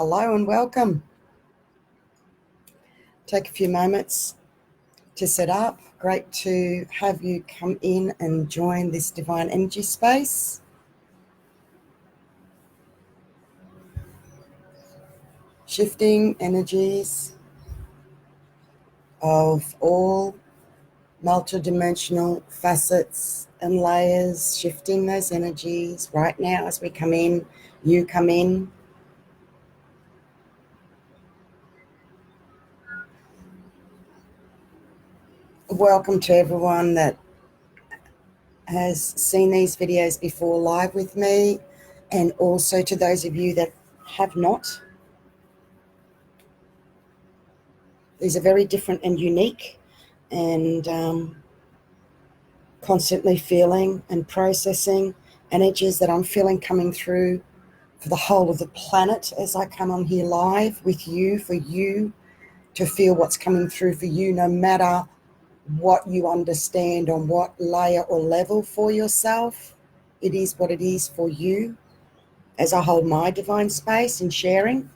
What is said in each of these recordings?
Hello and welcome. Take a few moments to set up. Great to have you come in and join this divine energy space. Shifting energies of all multidimensional facets and layers, shifting those energies right now as we come in, you come in. Welcome to everyone that has seen these videos before live with me, and also to those of you that have not. These are very different and unique, and constantly feeling and processing energies that I'm feeling coming through for the whole of the planet as I come on here live with you, for you to feel what's coming through for you, no matter what you understand on what layer or level for yourself. It is what it is for you as I hold my divine space in sharing.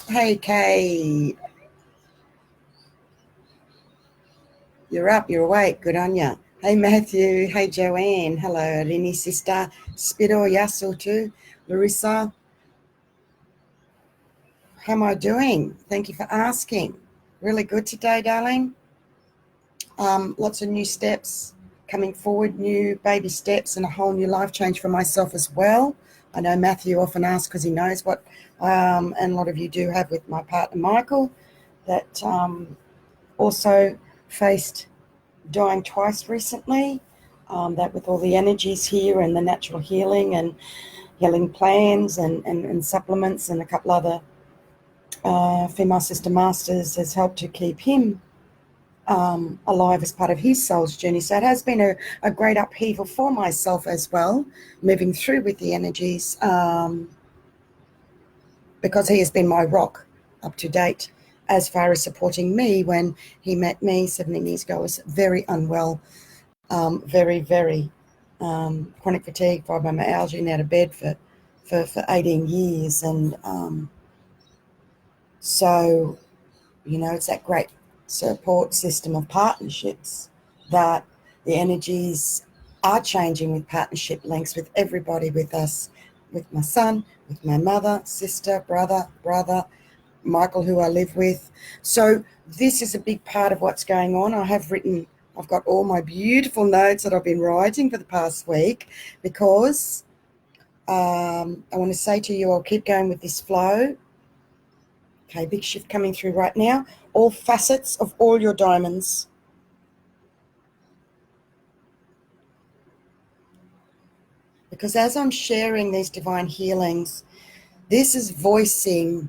Hey, Kay. You're up, you're awake, good on ya. Hey, Matthew. Hey, Joanne. Hello, Rini, sister. Spiro, Yasso too. Larissa. How am I doing? Thank you for asking. Really good today, darling. Lots of new steps coming forward, new baby steps, and a whole new life change for myself as well. I know Matthew often asks because he knows what, and a lot of you do have with my partner Michael, that also faced dying twice recently, that with all the energies here and the natural healing and healing plans and supplements and a couple other female sister masters has helped to keep him alive as part of his soul's journey. So it has been a great upheaval for myself as well, moving through with the energies, because he has been my rock up to date as far as supporting me. When he met me 17 years ago, I was very unwell, very chronic fatigue, fibromyalgia, and out of bed for 18 years. And so, you know, it's that great support system of partnerships that the energies are changing with partnership links with everybody, with us, with my son, with my mother, sister, brother, Michael, who I live with. So this is a big part of what's going on. I've got all my beautiful notes that I've been writing for the past week, because I want to say to you, I'll keep going with this flow. Okay, big shift coming through right now. All facets of all your diamonds. Because as I'm sharing these divine healings, this is voicing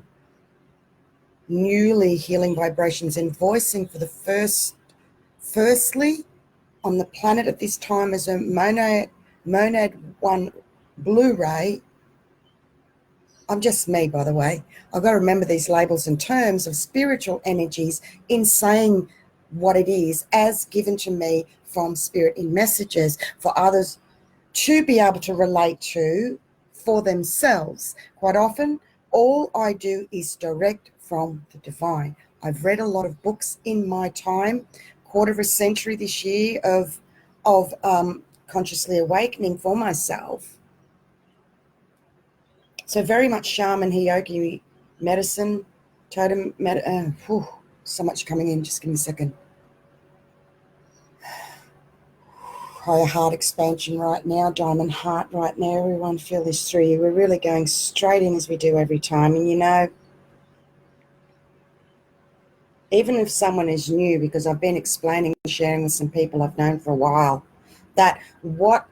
newly healing vibrations, and voicing for the firstly on the planet at this time as a monad 1 Blu-ray. I'm just me, by the way. I've got to remember these labels and terms of spiritual energies in saying what it is as given to me from spirit in messages for others to be able to relate to for themselves. Quite often, all I do is direct from the divine. I've read a lot of books in my time, quarter of a century this year of consciously awakening for myself. So very much shaman, Heyoki medicine, totem, so much coming in. Just give me a second. Higher heart expansion right now, diamond heart right now. Everyone feel this through you. We're really going straight in as we do every time. And you know, even if someone is new, because I've been explaining and sharing with some people I've known for a while, that what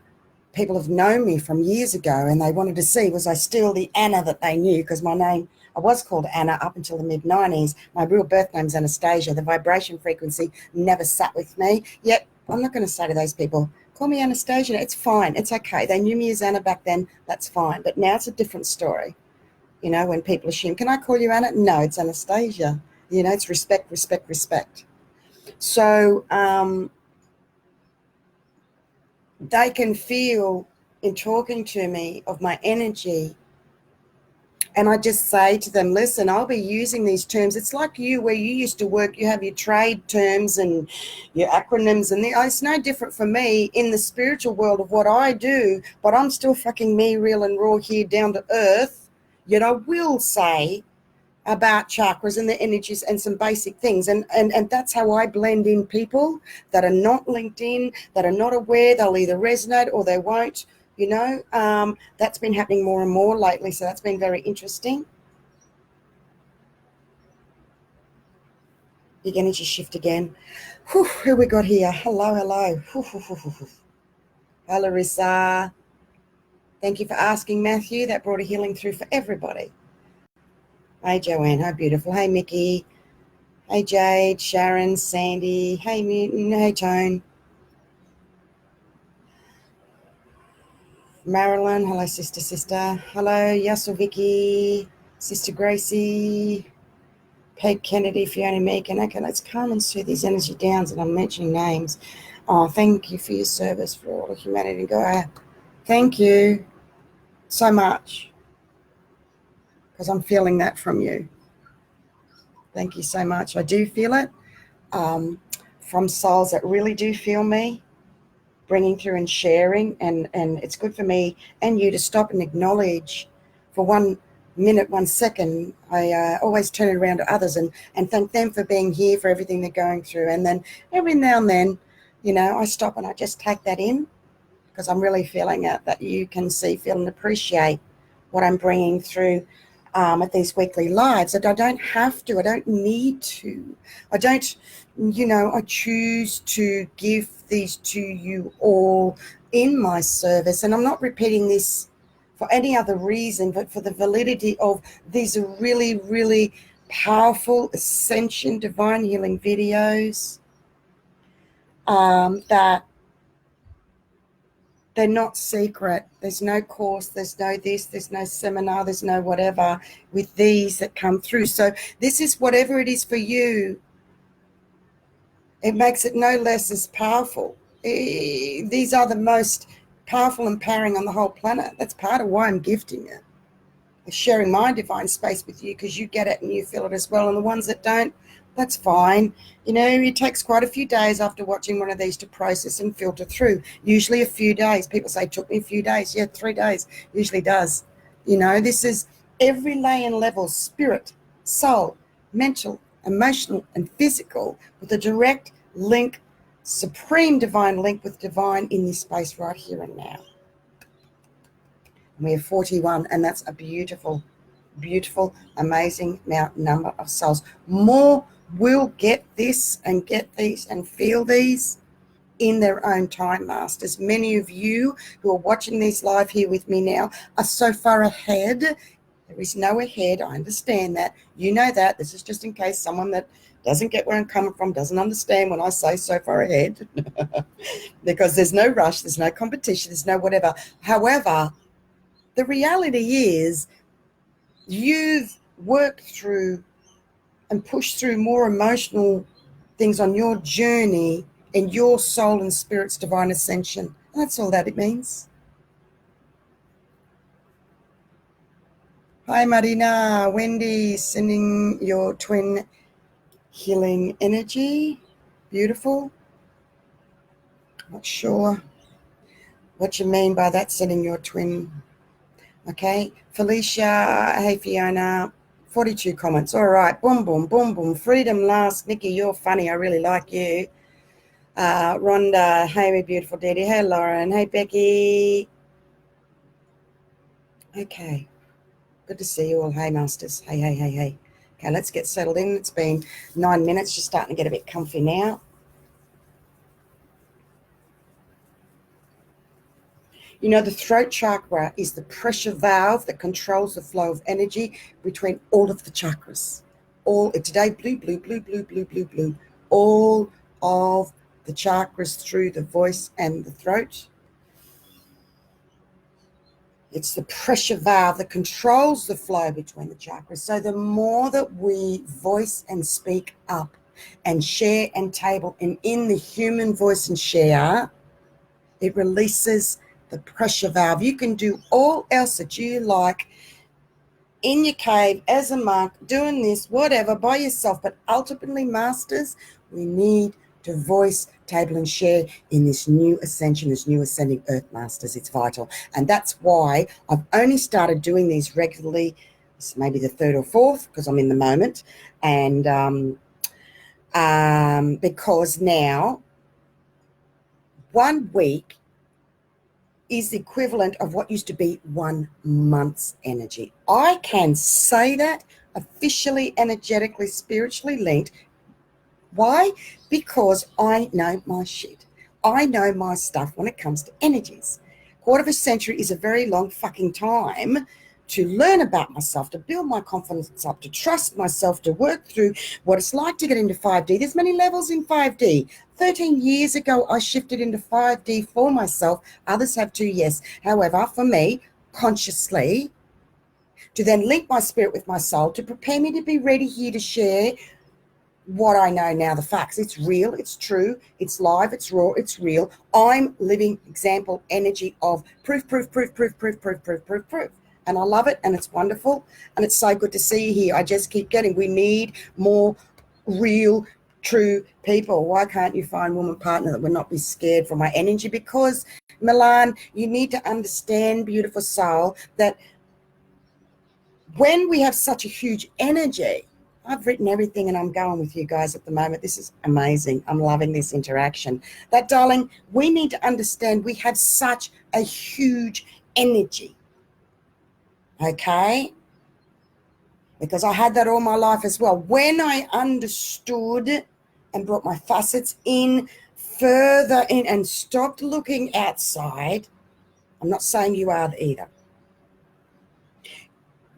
people have known me from years ago, and they wanted to see, was I still the Anna that they knew? Because my name, I was called Anna up until the mid-90s. My real birth name's Anastasia. The vibration frequency never sat with me. Yet I'm not going to say to those people, call me Anastasia. It's fine. It's okay. They knew me as Anna back then. That's fine. But now it's a different story. You know, when people assume, can I call you Anna? No, it's Anastasia. You know, it's respect. So they can feel in talking to me of my energy. And I just say to them, listen, I'll be using these terms. It's like you, where you used to work, you have your trade terms and your acronyms, and it's no different for me in the spiritual world of what I do, but I'm still fucking me, real and raw here, down to earth. Yet I will say about chakras and the energies and some basic things. And that's how I blend in people that are not linked in, that are not aware. They'll either resonate or they won't. You know, that's been happening more and more lately, so that's been very interesting. Big energy shift again. Whew, who we got here? Hello, hello. Hi, Larissa. Thank you for asking, Matthew. That brought a healing through for everybody. Hey, Joanne. Hi, beautiful. Hey, Mickey. Hey, Jade, Sharon, Sandy. Hey, Mutant. Hey, Tone. Marilyn, hello, sister. Hello, Yassel Vicky, Sister Gracie, Peg Kennedy, Fiona Meakin. Okay, let's calm and soothe these energy downs, and I'm mentioning names. Oh, thank you for your service for all of humanity. Go, thank you so much, because I'm feeling that from you. Thank you so much. I do feel it from souls that really do feel me, bringing through and sharing, and it's good for me and you to stop and acknowledge for 1 minute, 1 second. I always turn it around to others and thank them for being here, for everything they're going through. And then every now and then, you know, I stop and I just take that in, because I'm really feeling it, that you can see, feel and appreciate what I'm bringing through at these weekly lives. That I don't have to, I don't need to, I don't, you know, I choose to give these to you all in my service. And I'm not repeating this for any other reason, but for the validity of these are really, really powerful ascension divine healing videos that they're not secret. There's no course, there's no this, there's no seminar, there's no whatever with these that come through. So this is whatever it is for you. It makes it no less as powerful. These are the most powerful and empowering on the whole planet. That's part of why I'm gifting it. I'm sharing my divine space with you, because you get it and you feel it as well. And the ones that don't, that's fine. You know, it takes quite a few days after watching one of these to process and filter through. Usually a few days. People say, it took me a few days. Yeah, 3 days. Usually does. You know, this is every layer and level, spirit, soul, mental, emotional, and physical, with a direct link, supreme divine link with divine in this space right here and now. We have 41, and that's a beautiful, beautiful, amazing number of souls. More will get this and get these and feel these in their own time, masters. Many of you who are watching these live here with me now are so far ahead. There is no ahead. I understand that. You know that. This is just in case someone that doesn't get where I'm coming from doesn't understand when I say so far ahead. Because there's no rush, there's no competition, there's no whatever. However, the reality is you've worked through and pushed through more emotional things on your journey in your soul and spirit's divine ascension. And that's all that it means. Hi, Marina. Wendy, sending your twin healing energy. Beautiful. Not sure what you mean by that, sending your twin. Okay. Felicia, hey, Fiona. 42 comments. All right. Boom, boom, boom, boom. Freedom last. Nikki, you're funny. I really like you. Rhonda, hey, my beautiful Dee. Hey, Lauren. Hey, Becky. Okay. Good to see you all. Hey, masters. Hey, hey, hey, hey. Okay, let's get settled in. It's been 9 minutes. Just starting to get a bit comfy now. You know, the throat chakra is the pressure valve that controls the flow of energy between all of the chakras. All today, blue, blue, blue, blue, blue, blue, blue. All of the chakras through the voice and the throat. It's the pressure valve that controls the flow between the chakras. So the more that we voice and speak up and share and table, and in the human voice and share, it releases the pressure valve. You can do all else that you like in your cave, as a monk, doing this, whatever, by yourself. But ultimately, masters, we need to voice, table, and share in this new ascension, this new ascending earth, masters. It's vital. And that's why I've only started doing these regularly. It's maybe the third or fourth, because I'm in the moment. And because now 1 week is the equivalent of what used to be 1 month's energy. I can say that officially, energetically, spiritually linked. Why? Because I know my shit. I know my stuff when it comes to energies. Quarter of a century is a very long fucking time to learn about myself, to build my confidence up, to trust myself, to work through what it's like to get into 5D. There's many levels in 5D. 13 years ago, I shifted into 5D for myself. Others have too, yes. However, for me, consciously, to then link my spirit with my soul, to prepare me to be ready here to share what I know now, the facts. It's real, it's true, it's live, it's raw, it's real. I'm living example energy of proof. And I love it, and it's wonderful, and it's so good to see you here. I just keep getting, we need more real, true people. Why can't you find a woman partner that would not be scared for my energy? Because, Milan, you need to understand, beautiful soul, that when we have such a huge energy, I've written everything and I'm going with you guys at the moment. This is amazing. I'm loving this interaction. That, darling, we need to understand we have such a huge energy. Okay? Because I had that all my life as well. When I understood and brought my facets in, further in, and stopped looking outside, I'm not saying you are either.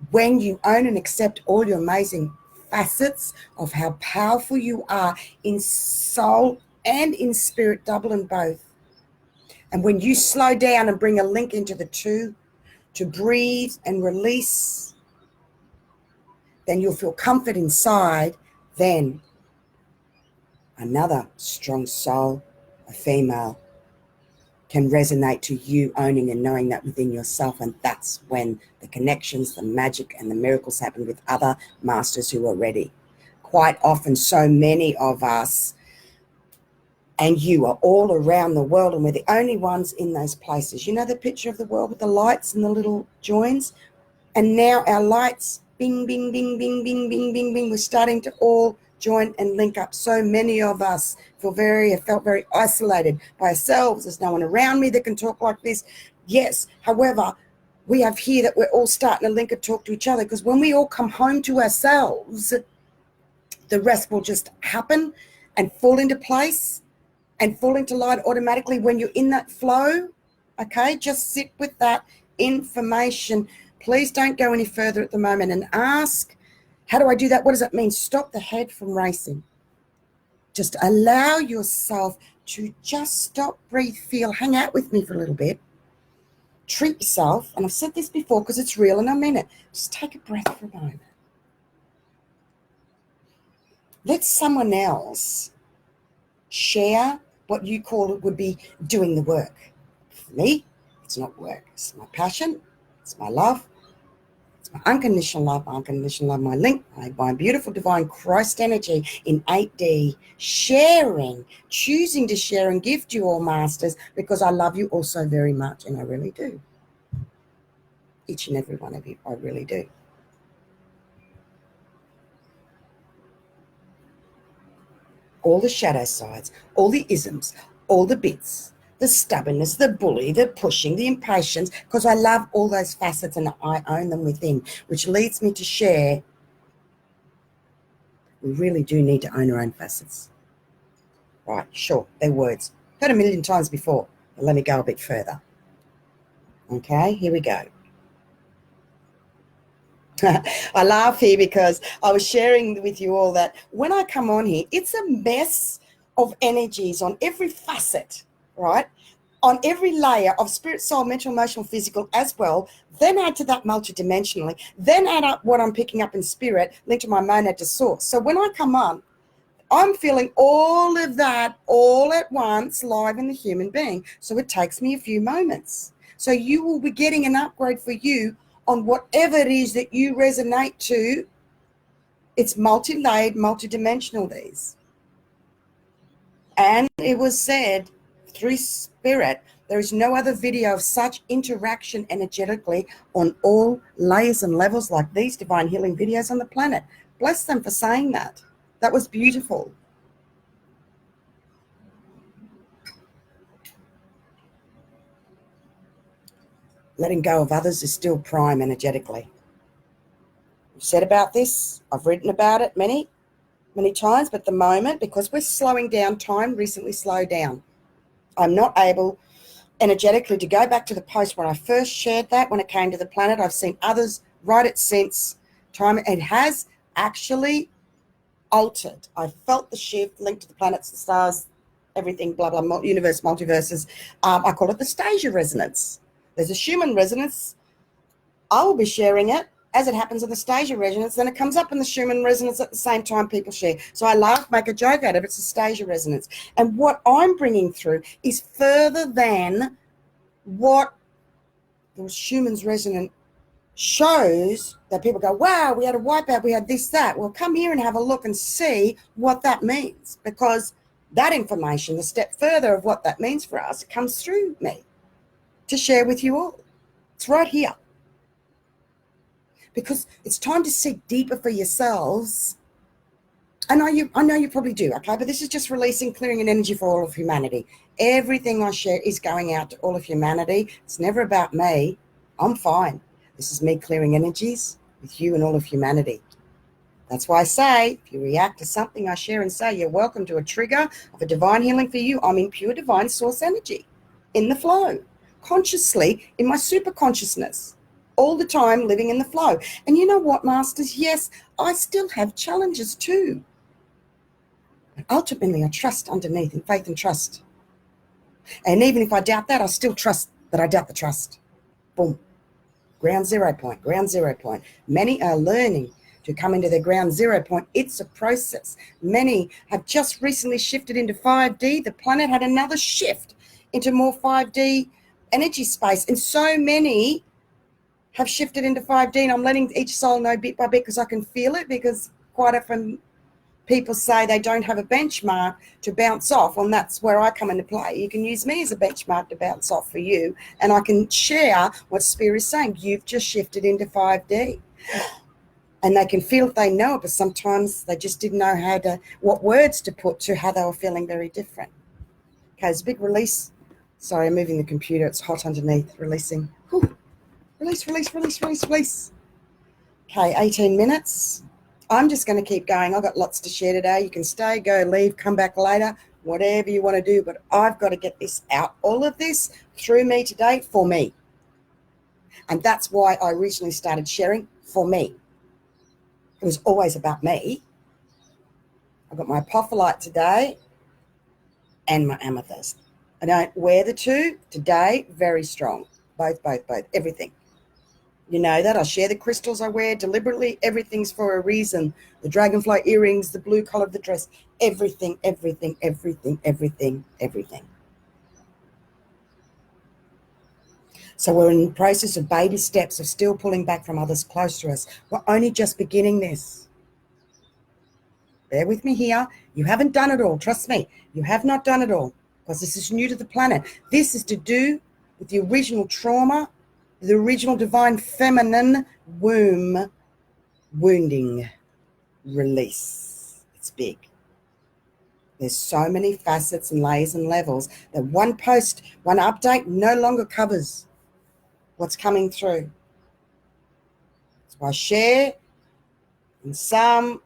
When you own and accept all your amazing facets of how powerful you are in soul and in spirit, double and both, and when you slow down and bring a link into the two, to breathe and release, then you'll feel comfort inside. Then another strong soul, a female, can resonate to you owning and knowing that within yourself. And that's when the connections, the magic, and the miracles happen with other masters who are ready. Quite often, so many of us, and you, are all around the world, and we're the only ones in those places. You know the picture of the world with the lights and the little joins? And now our lights, bing, bing, bing, bing, bing, bing, bing, bing, we're starting to all join and link up. So many of us felt very isolated by ourselves. There's no one around me that can talk like this. Yes, however, we have here that we're all starting to link and talk to each other, because when we all come home to ourselves, the rest will just happen and fall into place and fall into light automatically when you're in that flow. Okay, just sit with that information. Please don't go any further at the moment and ask, how do I do that? What does that mean? Stop the head from racing. Just allow yourself to just stop, breathe, feel, hang out with me for a little bit. Treat yourself, and I've said this before because it's real and I mean it. Just take a breath for a moment. Let someone else share what you call it would be doing the work. For me, it's not work. It's my passion. It's my love. It's my unconditional love, my link, my beautiful divine Christ energy in 8D, sharing, choosing to share and gift you all, masters, because I love you all so very much, and I really do. Each and every one of you, I really do. All the shadow sides, all the isms, all the bits, the stubbornness, the bully, the pushing, the impatience, because I love all those facets and I own them within, which leads me to share, we really do need to own our own facets. Right, sure, they're words. Heard a million times before, but let me go a bit further. Okay, here we go. I laugh here because I was sharing with you all that when I come on here, it's a mess of energies on every facet, right? On every layer of spirit, soul, mental, emotional, physical as well. Then add to that multidimensionally. Then add up what I'm picking up in spirit, linked to my monad to source. So when I come on, I'm feeling all of that all at once live in the human being. So it takes me a few moments. So you will be getting an upgrade for you on whatever it is that you resonate to. It's multi-layered, multi-dimensional, these. And it was said through spirit, there is no other video of such interaction energetically on all layers and levels like these divine healing videos on the planet. Bless them for saying that. That was beautiful. Letting go of others is still prime energetically. I've said about this, I've written about it many times, but at the moment, because we're slowing down, time recently slowed down. I'm not able energetically to go back to the post when I first shared that, when it came to the planet. I've seen others write it since. Time, it has actually altered. I felt the shift linked to the planets, the stars, everything, blah, blah, universe, multiverses. I call it the Stasia resonance. There's a Schumann resonance. I will be sharing it as it happens in the Stasia resonance. Then it comes up in the Schumann resonance at the same time people share. So I laugh, make a joke out of it. It's a Stasia resonance. And what I'm bringing through is further than what the Schumann's resonance shows, that people go, wow, we had a wipeout, we had this, that. Well, come here and have a look and see what that means, because that information, the step further of what that means for us, comes through me to share with you all. It's right here. Because it's time to seek deeper for yourselves. I know you probably do, okay? But this is just releasing, clearing an energy for all of humanity. Everything I share is going out to all of humanity. It's never about me. I'm fine. This is me clearing energies with you and all of humanity. That's why I say, if you react to something I share and say, you're welcome to a trigger of a divine healing for you. I'm in pure divine source energy, in the flow, consciously, in my super consciousness, all the time living in the flow. And you know what, Masters? Yes, I still have challenges too. But ultimately, I trust underneath in faith and trust. And even if I doubt that, I still trust that I doubt the trust. Boom. Ground zero point, ground zero point. Many are learning to come into their ground zero point. It's a process. Many have just recently shifted into 5D. The planet had another shift into more 5D energy space. And so many have shifted into 5D. And I'm letting each soul know bit by bit because I can feel it, because quite often people say they don't have a benchmark to bounce off, and that's where I come into play. You can use me as a benchmark to bounce off for you, and I can share what Spirit is saying. You've just shifted into 5D. And they can feel if they know it, but sometimes they just didn't know what words to put to how they were feeling very different. Okay, it's a big release. Sorry, I'm moving the computer. It's hot underneath. Releasing. Whew. Release, release, release, release, release. Okay, 18 minutes. I'm just going to keep going. I've got lots to share today. You can stay, go, leave, come back later, whatever you want to do. But I've got to get this out, all of this through me today for me. And that's why I originally started sharing for me. It was always about me. I've got my apophyllite today and my amethyst. I don't wear the two today. Very strong. Both, everything. You know that. I share the crystals I wear deliberately. Everything's for a reason. The dragonfly earrings, the blue color of the dress, everything, everything, everything, everything, everything. So we're in the process of baby steps of still pulling back from others close to us. We're only just beginning this. Bear with me here. You haven't done it all. Trust me. You have not done it all, because this is new to the planet. This is to do with the original trauma, the original divine feminine womb wounding release. It's big. There's so many facets and layers and levels that one post, one update no longer covers what's coming through. So I share in some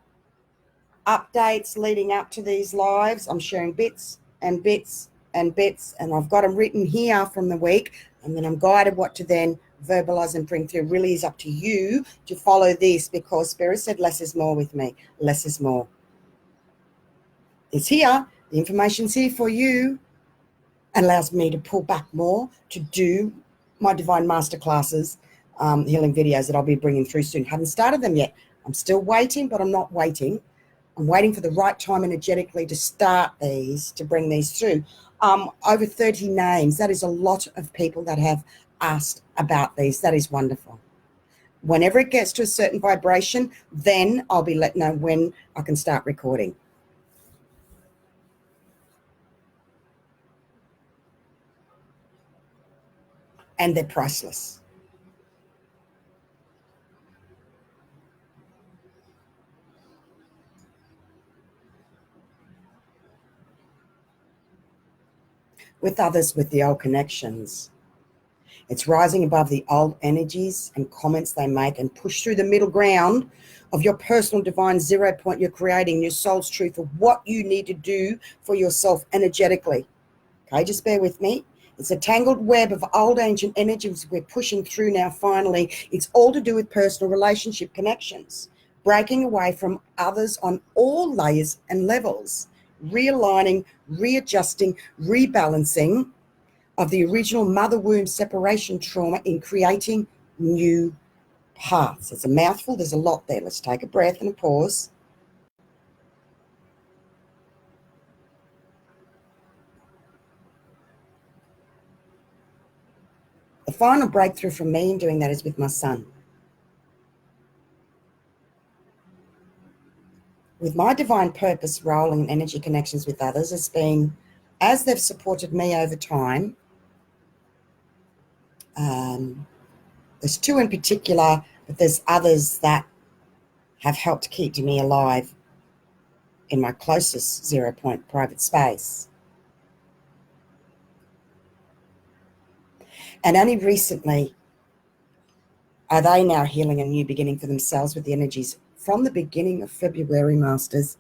updates leading up to these lives. I'm sharing bits and bits and bits, and I've got them written here from the week, and then I'm guided what to then verbalize and bring through. Really is up to you to follow this, because Spirit said less is more with me. Less is more. It's here. The information's here for you, and allows me to pull back more to do my divine masterclasses, healing videos that I'll be bringing through soon. Haven't started them yet. I'm still waiting, but I'm not waiting. I'm waiting for the right time energetically to start these, to bring these through. Over 30 names. That is a lot of people that have asked about these. That is wonderful. Whenever it gets to a certain vibration, then I'll be letting know when I can start recording. And they're priceless. With others with the old connections, it's rising above the old energies and comments they make and push through the middle ground of your personal divine 0 point you're creating, your soul's truth of what you need to do for yourself energetically. Okay, just bear with me. It's a tangled web of old ancient energies we're pushing through now finally. It's all to do with personal relationship connections, breaking away from others on all layers and levels, realigning, readjusting, rebalancing of the original mother womb separation trauma in creating new paths. It's a mouthful. There's a lot there. Let's take a breath and a pause. The final breakthrough from me in doing that is with my son. With my divine purpose role in energy connections with others has been, as they've supported me over time, there's two in particular, but there's others that have helped keep me alive in my closest 0 point private space. And only recently are they now healing a new beginning for themselves with the energies from the beginning of February, Masters.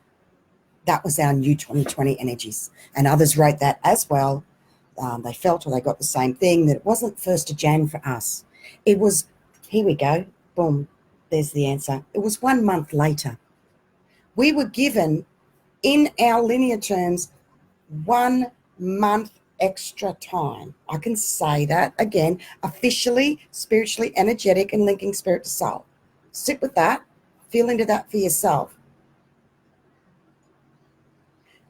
That was our new 2020 energies. And others wrote that as well. They felt, or they got the same thing, that it wasn't 1st of Jan for us. It was, here we go, boom, there's the answer. It was 1 month later. We were given, in our linear terms, 1 month extra time. I can say that again, officially, spiritually, energetic, and linking spirit to soul. Sit with that, feel into that for yourself.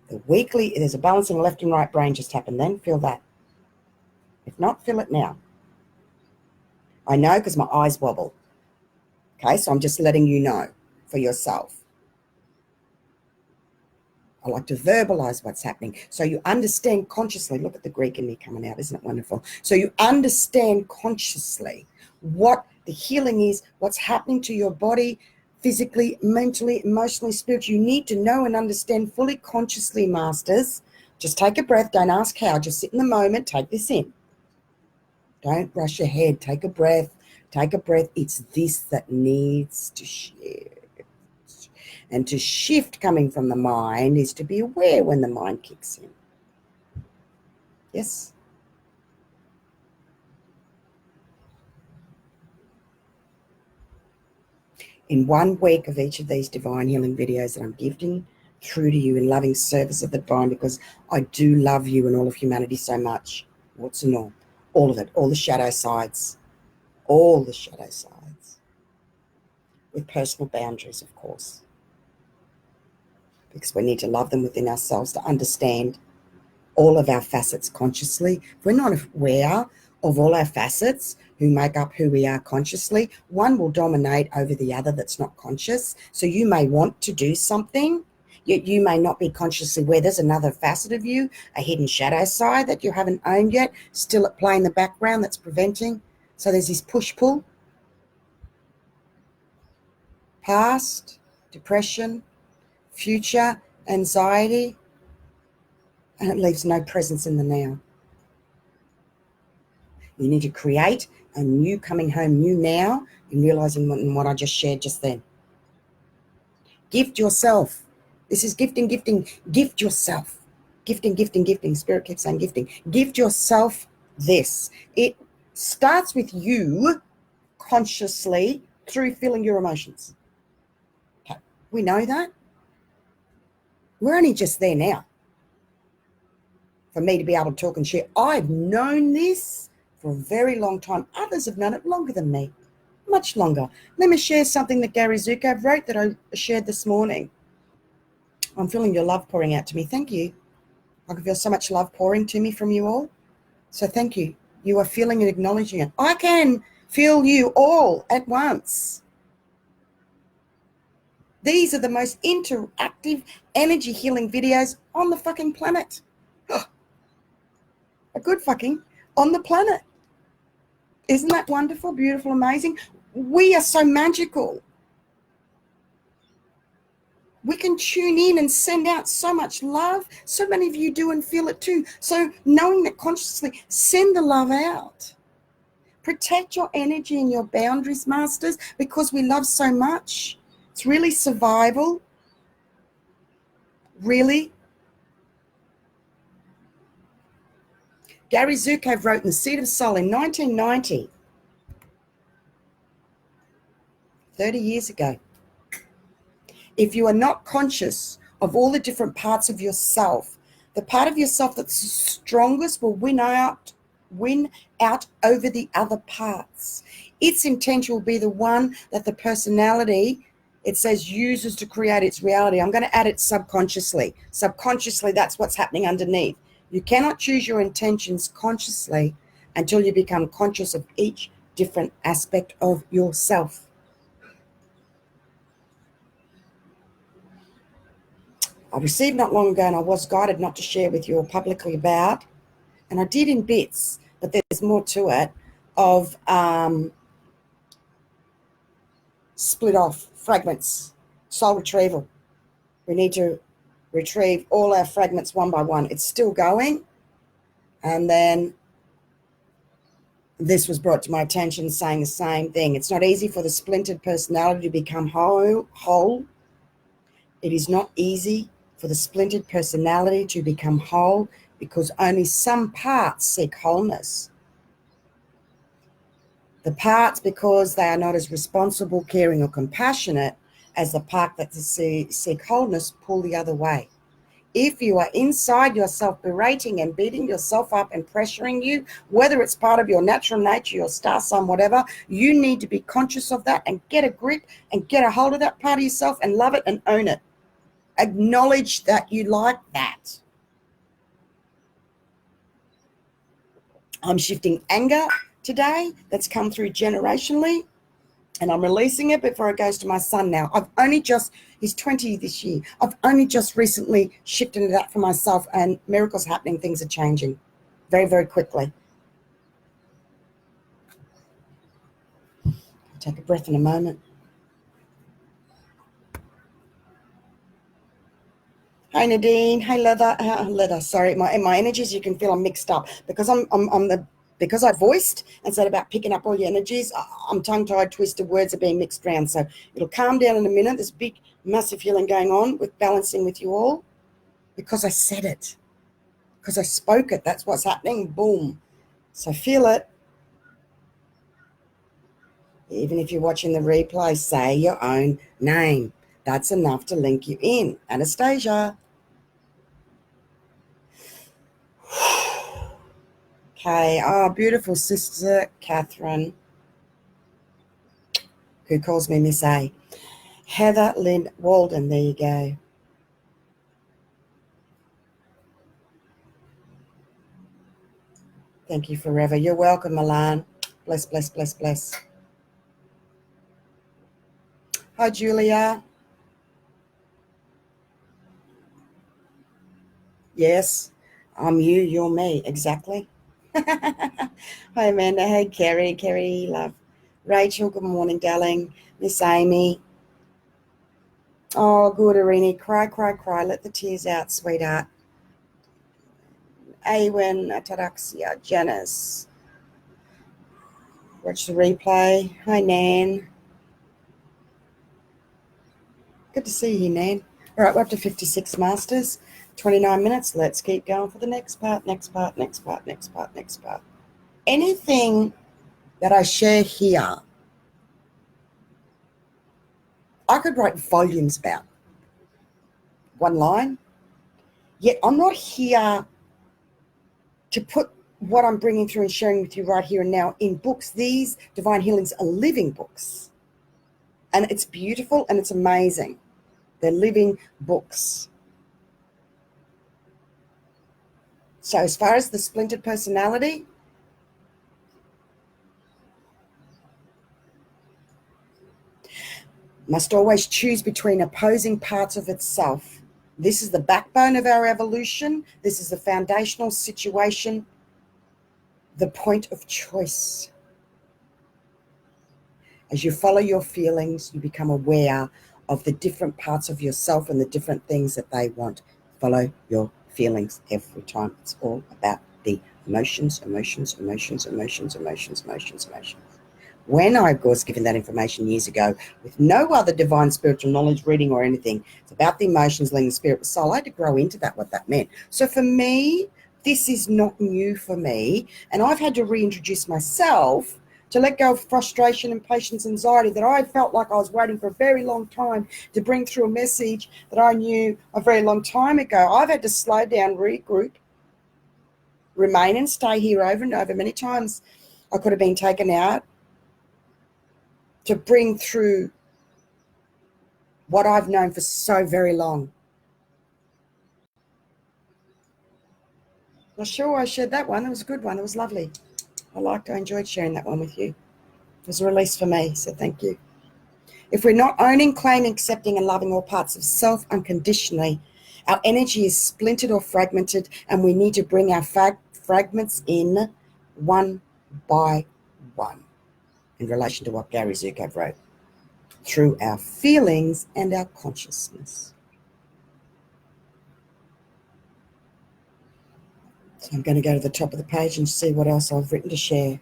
The weekly, there's a balancing left and right brain just happened then. Feel that. If not, feel it now. I know because my eyes wobble. Okay, so I'm just letting you know for yourself. I like to verbalize what's happening so you understand consciously. Look at the Greek in me coming out. Isn't it wonderful? So you understand consciously what the healing is, what's happening to your body, physically, mentally, emotionally, spiritually. You need to know and understand fully consciously, Masters. Just take a breath. Don't ask how. Just sit in the moment. Take this in. Don't rush ahead. Take a breath. Take a breath. It's this that needs to shift. And to shift coming from the mind is to be aware when the mind kicks in. Yes? In 1 week of each of these divine healing videos that I'm gifting through to you in loving service of the divine, because I do love you and all of humanity so much. What's and all of it, all the shadow sides, all the shadow sides, with personal boundaries, of course, because we need to love them within ourselves to understand all of our facets consciously. If we're not aware of all our facets who make up who we are consciously, one will dominate over the other that's not conscious. So you may want to do something, yet you may not be consciously aware there's another facet of you, a hidden shadow side that you haven't owned yet, still at play in the background that's preventing. So there's this push-pull. Past, depression, future, anxiety, and it leaves no presence in the now. You need to create a new coming home, new now, and realizing what I just shared just then. Gift yourself. This is gifting, gifting. Gift yourself. Gifting, gifting, gifting. Spirit keeps saying gifting. Gift yourself this. It starts with you consciously through feeling your emotions. Okay. We know that. We're only just there now for me to be able to talk and share. I've known this for a very long time. Others have known it longer than me, much longer. Let me share something that Gary Zukav wrote that I shared this morning. I'm feeling your love pouring out to me. Thank you. I can feel so much love pouring to me from you all. So thank you. You are feeling and acknowledging it. I can feel you all at once. These are the most interactive energy healing videos on the fucking planet. A good fucking on the planet. Isn't that wonderful, beautiful, amazing? We are so magical. We can tune in and send out so much love. So many of you do and feel it too. So knowing that consciously, send the love out. Protect your energy and your boundaries, masters, because we love so much. It's really survival. Really. Gary Zukav wrote in The Seed of Soul in 1990, 30 years ago. If you are not conscious of all the different parts of yourself, the part of yourself that's strongest will win out over the other parts. Its intention will be the one that the personality, it says, uses to create its reality. I'm going to add it subconsciously. Subconsciously, that's what's happening underneath. You cannot choose your intentions consciously until you become conscious of each different aspect of yourself. I received not long ago, and I was guided not to share with you or publicly about, and I did in bits, but there's more to it, of split off fragments, soul retrieval. We need to retrieve all our fragments one by one. It's still going. And then this was brought to my attention saying the same thing. It's not easy for the splintered personality to become whole. It is not easy for the splintered personality to become whole because only some parts seek wholeness. The parts, because they are not as responsible, caring, or compassionate as the part that seek wholeness, pull the other way. If you are inside yourself berating and beating yourself up and pressuring you, whether it's part of your natural nature, your star sign, whatever, you need to be conscious of that and get a grip and get a hold of that part of yourself and love it and own it. Acknowledge that you like that. I'm shifting anger today that's come through generationally, and I'm releasing it before it goes to my son now. He's 20 this year. I've only just recently shifted that for myself, and miracles happening, things are changing very, very quickly. I'll take a breath in a moment. Hi Nadine, hey Leather. Sorry, my energies, you can feel I'm mixed up because because I voiced and said about picking up all your energies. I'm tongue-tied, twisted, words are being mixed around. So it'll calm down in a minute. There's big, massive healing going on with balancing with you all because I said it, because I spoke it. That's what's happening. Boom. So feel it. Even if you're watching the replay, say your own name. That's enough to link you in. Anastasia. Okay. Oh, beautiful sister Catherine, who calls me Miss A. Heather Lynn Walden. There you go. Thank you forever. You're welcome, Milan. Bless, bless, bless, bless. Hi, Julia. Yes, I'm you, you're me. Exactly. Hi, Amanda. Hey, Kerry, love. Rachel, good morning, darling. Miss Amy. Oh, good, Irene. Cry, cry, cry. Let the tears out, sweetheart. Awen, Ataraxia, Janice. Watch the replay. Hi, Nan. Good to see you, Nan. All right, we're up to 56 masters. 29 minutes. Let's keep going for the next part. Anything that I share here, I could write volumes about. One line. Yet I'm not here to put what I'm bringing through and sharing with you right here and now in books. These divine healings are living books. And it's beautiful and it's amazing. They're living books. So as far as the splintered personality, must always choose between opposing parts of itself. This is the backbone of our evolution. This is the foundational situation, the point of choice. As you follow your feelings, you become aware of the different parts of yourself and the different things that they want. Follow your feelings every time. It's all about the emotions, emotions, emotions, emotions, emotions, emotions, emotions. When I was given that information years ago with no other divine spiritual knowledge, reading or anything, it's about the emotions, letting the spirit, the soul. I had to grow into that, what that meant. So for me, this is not new for me. And I've had to reintroduce myself to let go of frustration, impatience, anxiety that I felt like I was waiting for a very long time to bring through a message that I knew a very long time ago. I've had to slow down, regroup, remain and stay here over and over. Many times I could have been taken out to bring through what I've known for so very long. Well, sure, I shared that one. It was a good one. It was lovely. I enjoyed sharing that one with you. It was a release for me, so thank you. If we're not owning, claiming, accepting, and loving all parts of self unconditionally, our energy is splintered or fragmented, and we need to bring our fragments in one by one, in relation to what Gary Zukav wrote, through our feelings and our consciousness. So I'm going to go to the top of the page and see what else I've written to share.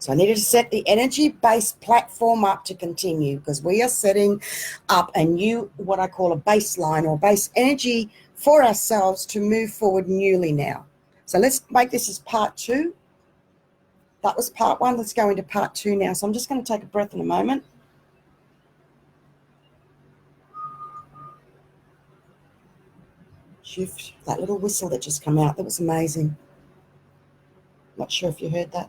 So I needed to set the energy-based platform up to continue, because we are setting up a new, what I call a baseline or base energy for ourselves to move forward newly now. So let's make this as part 2. That was part 1. Let's go into part 2 now. So I'm just going to take a breath in a moment. Shift, that little whistle that just came out, that was amazing. Not sure if you heard that.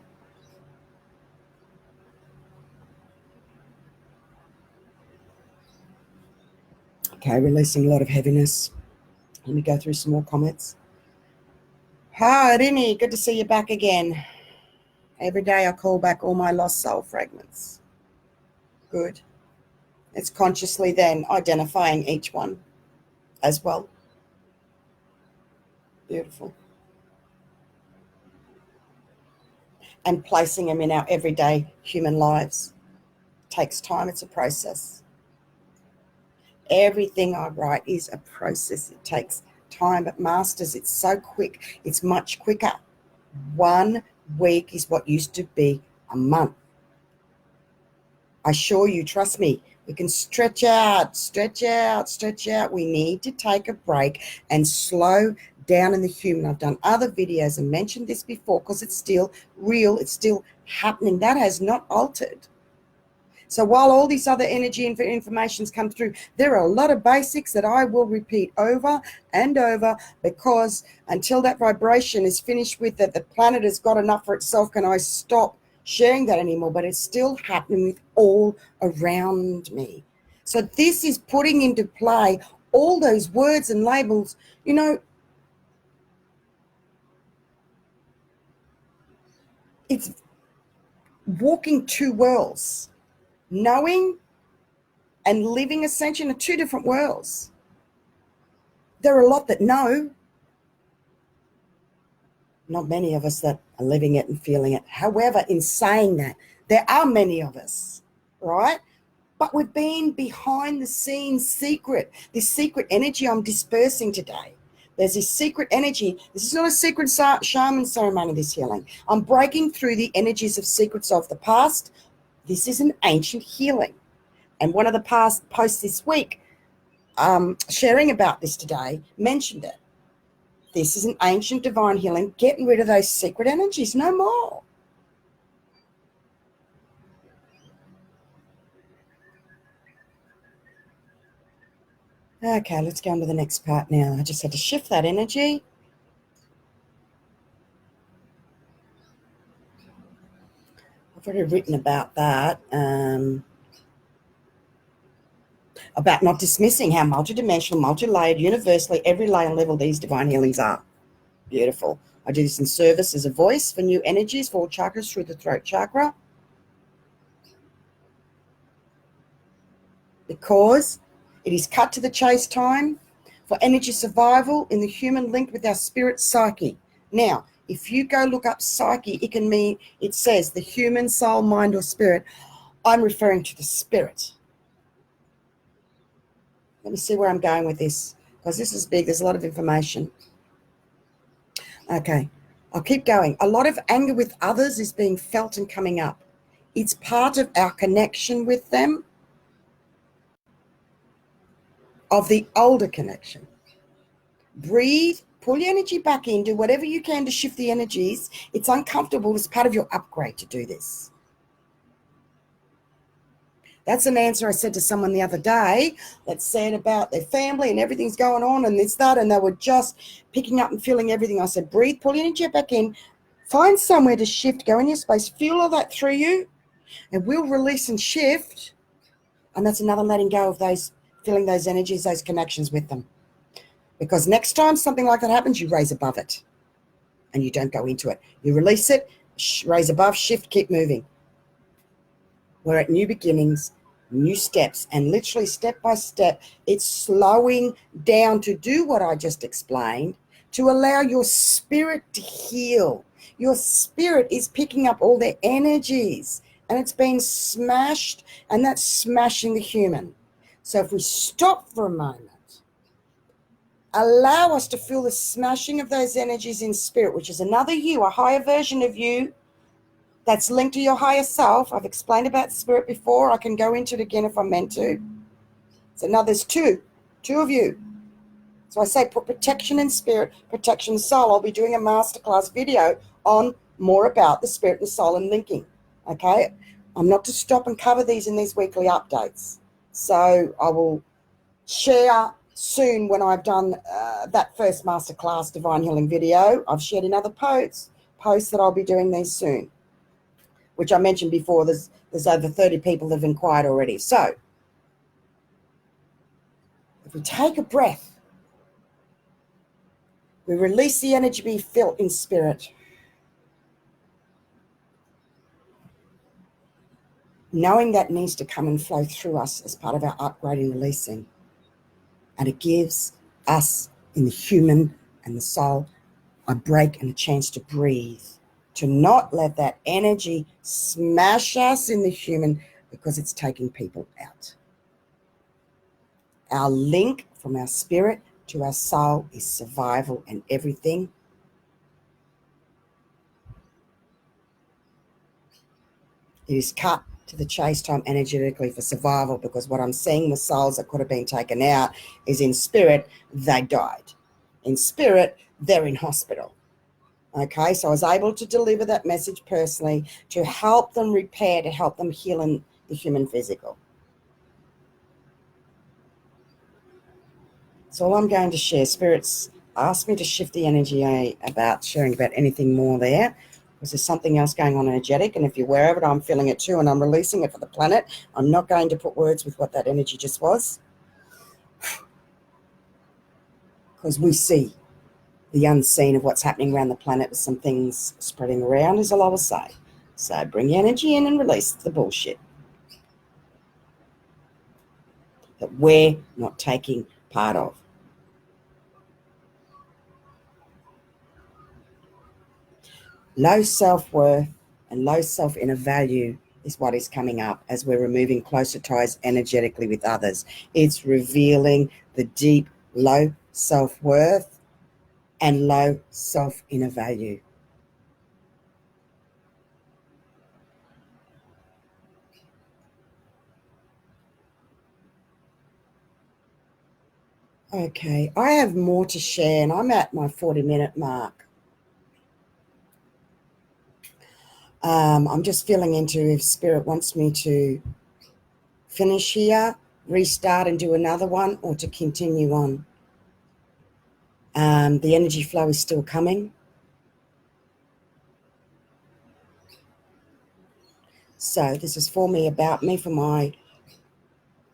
Okay, releasing a lot of heaviness. Let me go through some more comments. Hi, Rini, good to see you back again. Every day I call back all my lost soul fragments. Good. It's consciously then identifying each one as well. Beautiful. And placing them in our everyday human lives. Takes time, it's a process. Everything I write is a process. It takes time, but masters, it's so quick. It's much quicker. 1 week is what used to be a month. I assure you, trust me, we can stretch out, stretch out, stretch out. We need to take a break and slow down in the human. I've done other videos and mentioned this before because it's still real. It's still happening. That has not altered. So while all these other energy informations come through, there are a lot of basics that I will repeat over and over, because until that vibration is finished with, that the planet has got enough for itself, can I stop sharing that anymore? But it's still happening with all around me. So this is putting into play all those words and labels. You know, it's walking 2 worlds. Knowing and living ascension are 2 different worlds. There are a lot that know, not many of us that are living it and feeling it. However, in saying that, there are many of us, right? But we've been behind the scenes secret, this secret energy I'm dispersing today. There's this secret energy. This is not a secret shaman ceremony, this healing. I'm breaking through the energies of secrets of the past. This is an ancient healing. And one of the past posts this week, sharing about this today, mentioned it. This is an ancient divine healing, getting rid of those secret energies, no more. Okay, let's go on to the next part now. I just had to shift that energy. I've already written about that, about not dismissing how multidimensional, multi-layered, universally, every layer and level these divine healings are. Beautiful. I do this in service as a voice for new energies for all chakras through the throat chakra. because it is cut to the chase time for energy survival in the human linked with our spirit psyche. Now, if you go look up psyche, it can mean, it says the human soul, mind, or spirit. I'm referring to the spirit. Let me see where I'm going with this, because this is big. There's a lot of information. Okay, I'll keep going. A lot of anger with others is being felt and coming up. It's part of our connection with them, of the older connection. Breathe, pull your energy back in, do whatever you can to shift the energies. It's uncomfortable. It's part of your upgrade to do this. That's an answer I said to someone the other day that said about their family and everything's going on and this, that, and they were just picking up and feeling everything. I said, breathe, pull your energy back in, find somewhere to shift, go in your space, feel all that through you, and we'll release and shift. And that's another letting go of those, feeling those energies, those connections with them. Because next time something like that happens, you raise above it and you don't go into it. You release it, raise above, shift, keep moving. We're at new beginnings, new steps, and literally step by step, it's slowing down to do what I just explained, to allow your spirit to heal. Your spirit is picking up all their energies and it's being smashed, and that's smashing the human. So if we stop for a moment, allow us to feel the smashing of those energies in spirit, which is another you, a higher version of you, that's linked to your higher self. I've explained about spirit before. I can go into it again if I'm meant to. So now there's two of you. So I say put protection in spirit, protection soul. I'll be doing a masterclass video on more about the spirit and soul and linking. Okay? I'm not to stop and cover these in these weekly updates. So I will share soon when I've done that first masterclass divine healing video. I've shared in other posts that I'll be doing these soon, which I mentioned before. There's over 30 people that have inquired already. So if we take a breath, we release the energy we felt in spirit, knowing that needs to come and flow through us as part of our upgrading, releasing. And it gives us in the human and the soul a break and a chance to breathe, to not let that energy smash us in the human, because it's taking people out. Our link from our spirit to our soul is survival and everything. It is cut to the chase time energetically for survival, because what I'm seeing with souls that could have been taken out is in spirit, they died. In spirit, they're in hospital. Okay, so I was able to deliver that message personally to help them repair, to help them heal in the human physical. So all I'm going to share, spirits asked me to shift the energy about sharing about anything more there, because there's something else going on energetic, and if you're aware of it, I'm feeling it too, and I'm releasing it for the planet. I'm not going to put words with what that energy just was, because we see the unseen of what's happening around the planet with some things spreading around, is all I will say. So bring your energy in and release the bullshit that we're not taking part of. Low self-worth and low self-inner value is what is coming up as we're removing closer ties energetically with others. It's revealing the deep low self-worth and low self-inner value. Okay, I have more to share, and I'm at my 40-minute mark. I'm just feeling into if Spirit wants me to finish here, restart and do another one, or to continue on. The energy flow is still coming. So this is for me, about me, for my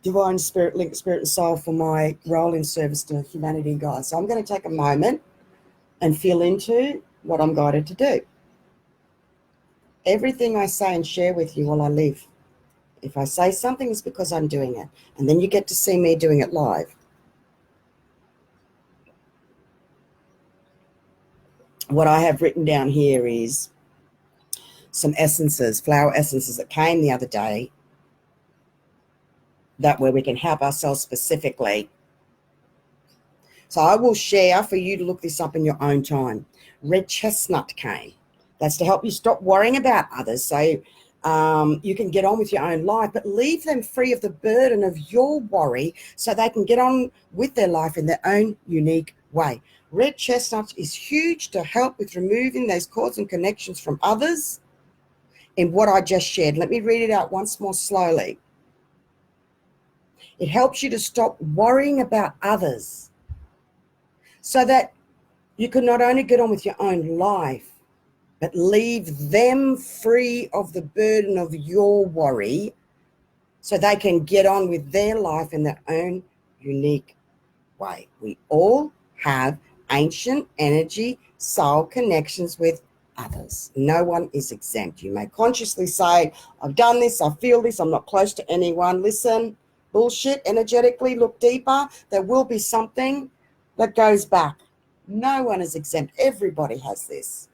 divine spirit, link, spirit and soul, for my role in service to humanity and God. So I'm going to take a moment and feel into what I'm guided to do. Everything I say and share with you while I live If I say something, it's because I'm doing it. And then you get to see me doing it live. What I have written down here is some essences, flower essences that came the other day, that where we can help ourselves specifically. So I will share for you to look this up in your own time. Red chestnut came. That's to help you stop worrying about others, so you can get on with your own life, but leave them free of the burden of your worry so they can get on with their life in their own unique way. Red chestnut is huge to help with removing those cords and connections from others in what I just shared. Let me read it out once more slowly. It helps you to stop worrying about others so that you can not only get on with your own life, but leave them free of the burden of your worry so they can get on with their life in their own unique way. We all have ancient energy, soul connections with others. No one is exempt. You may consciously say, I've done this, I feel this, I'm not close to anyone. Listen, bullshit, energetically, look deeper. There will be something that goes back. No one is exempt. Everybody has this.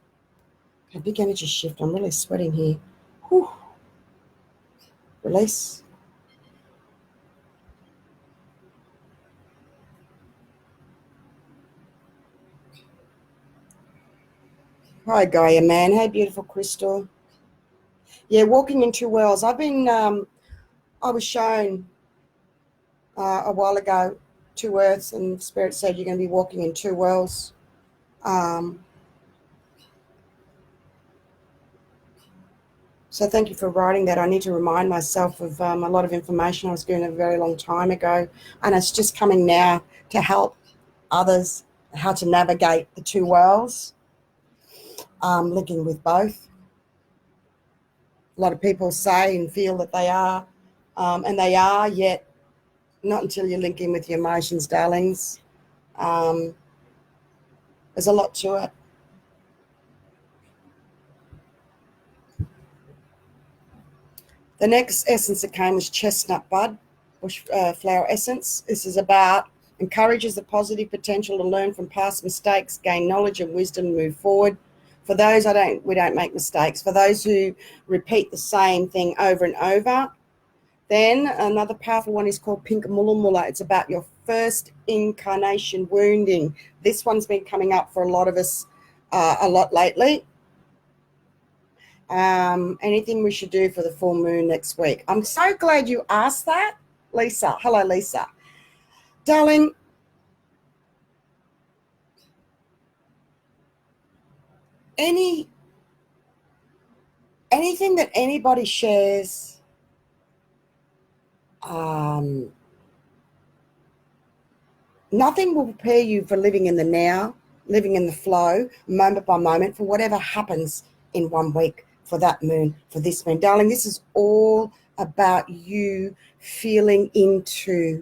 A big energy shift. I'm really sweating here. Whew. Release. Hi, Gaia, man. Hey, beautiful Crystal. Yeah, walking in two worlds. I was shown a while ago two earths, and Spirit said you're going to be walking in two worlds. So thank you for writing that. I need to remind myself of a lot of information I was given a very long time ago, and it's just coming now to help others how to navigate the two worlds, linking with both. A lot of people say and feel that they are, and they are, yet not until you link in with your emotions, darlings. There's a lot to it. The next essence that came was chestnut bud, bush flower essence. This is about encourages the positive potential to learn from past mistakes, gain knowledge and wisdom, move forward. For those, we don't make mistakes. For those who repeat the same thing over and over. Then another powerful one is called pink mulla mulla. It's about your first incarnation wounding. This one's been coming up for a lot of us a lot lately. Anything we should do for the full moon next week? I'm so glad you asked that, Lisa. Hello, Lisa. Darling, anything that anybody shares, nothing will prepare you for living in the now, living in the flow, moment by moment, for whatever happens in 1 week, for that moon, for this moon. Darling, this is all about you feeling into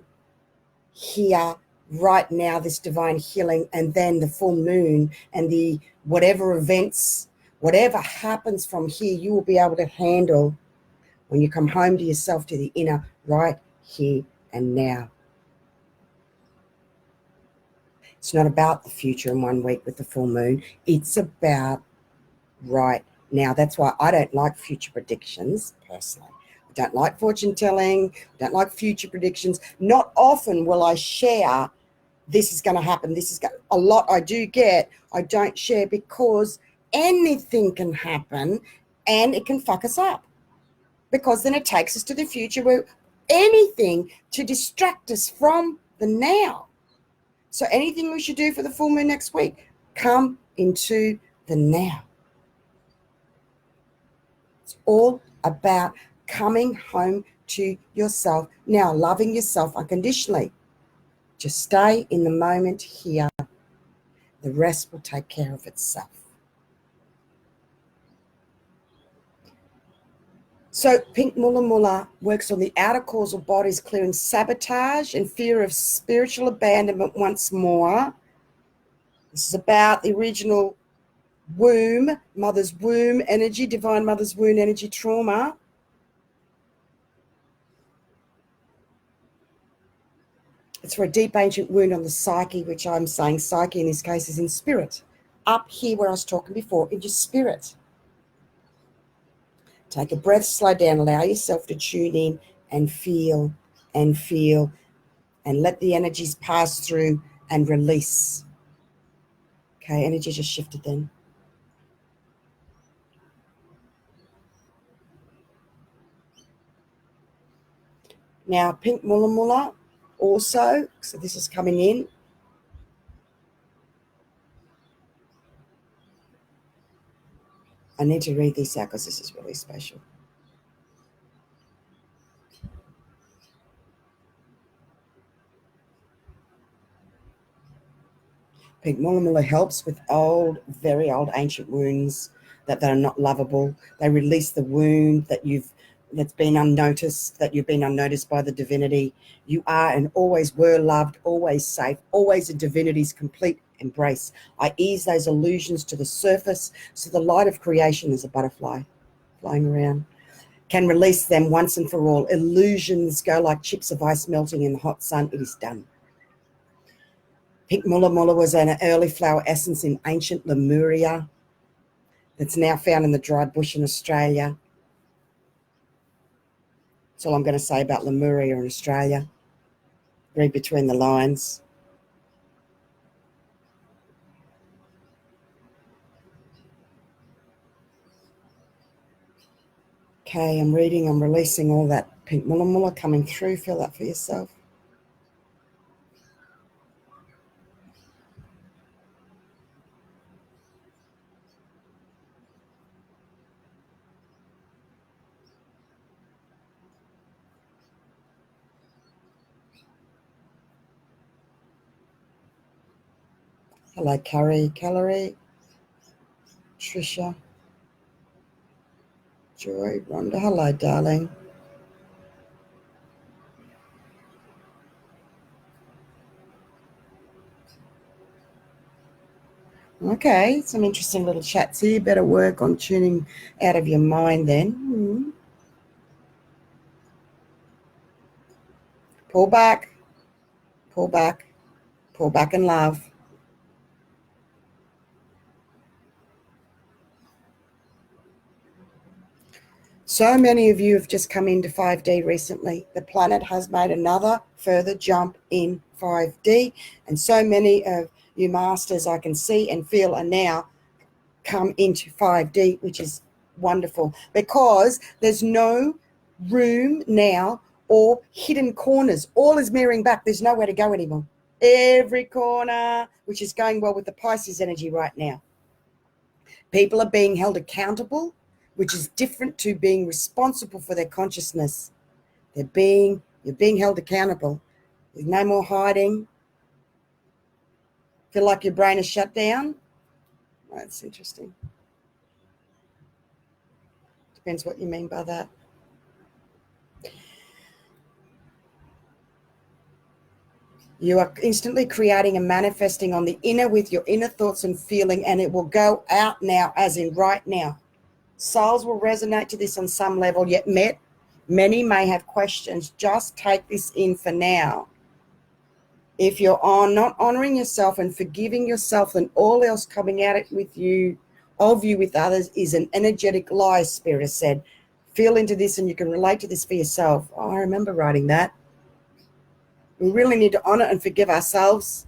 here, right now, this divine healing, and then the full moon and the whatever events, whatever happens from here, you will be able to handle when you come home to yourself, to the inner, right here and now. It's not about the future in 1 week with the full moon. It's about right now. That's why I don't like future predictions personally. I don't like fortune telling. I don't like future predictions. Not often will I share this is going to happen. This is a lot I do get. I don't share because anything can happen and it can fuck us up, because then it takes us to the future where anything to distract us from the now. So anything we should do for the full moon next week, come into the now. It's all about coming home to yourself now, loving yourself unconditionally. Just stay in the moment here. The rest will take care of itself. So pink mulla mulla works on the outer causal bodies, clearing sabotage and fear of spiritual abandonment once more. This is about the original womb, mother's womb energy, divine mother's womb energy trauma. It's for a deep ancient wound on the psyche, which I'm saying psyche in this case is in spirit. Up here where I was talking before, in your spirit. Take a breath, slow down, allow yourself to tune in and feel and feel and let the energies pass through and release. Okay, energy just shifted then. Now, pink mulla mulla also, so this is coming in. I need to read this out because this is really special. Pink mulla mulla helps with old, very old ancient wounds that are not lovable. They release the wound that's been unnoticed, that you've been unnoticed by the divinity. You are and always were loved, always safe, always a divinity's complete embrace. I ease those illusions to the surface so the light of creation is a butterfly flying around. Can release them once and for all. Illusions go like chips of ice melting in the hot sun. It is done. Pink mulla mulla was an early flower essence in ancient Lemuria that's now found in the dry bush in Australia. That's all I'm going to say about Lemuria in Australia. Read between the lines. Okay, I'm reading, I'm releasing all that pink mulla mulla coming through. Feel that for yourself. Hello, Carrie, Trisha, Joy, Rhonda. Hello, darling. Okay, some interesting little chats here. Better work on tuning out of your mind then. Pull back, pull back, pull back in love. So many of you have just come into 5D recently. The planet has made another further jump in 5D, and so many of you masters I can see and feel are now come into 5D, which is wonderful because there's no room now or hidden corners. All is mirroring back. There's nowhere to go anymore. Every corner, which is going well with the Pisces energy right now. People are being held accountable, which is different to being responsible for their consciousness. You're being held accountable. There's no more hiding. Feel like your brain is shut down? That's interesting. Depends what you mean by that. You are instantly creating and manifesting on the inner with your inner thoughts and feeling, and it will go out now, as in right now. Souls will resonate to this on some level, yet many may have questions. Just take this in for now. If you're not honoring yourself and forgiving yourself, then all else coming at it with you, of you with others, is an energetic lie, Spirit has said. Feel into this and you can relate to this for yourself. Oh, I remember writing that. We really need to honor and forgive ourselves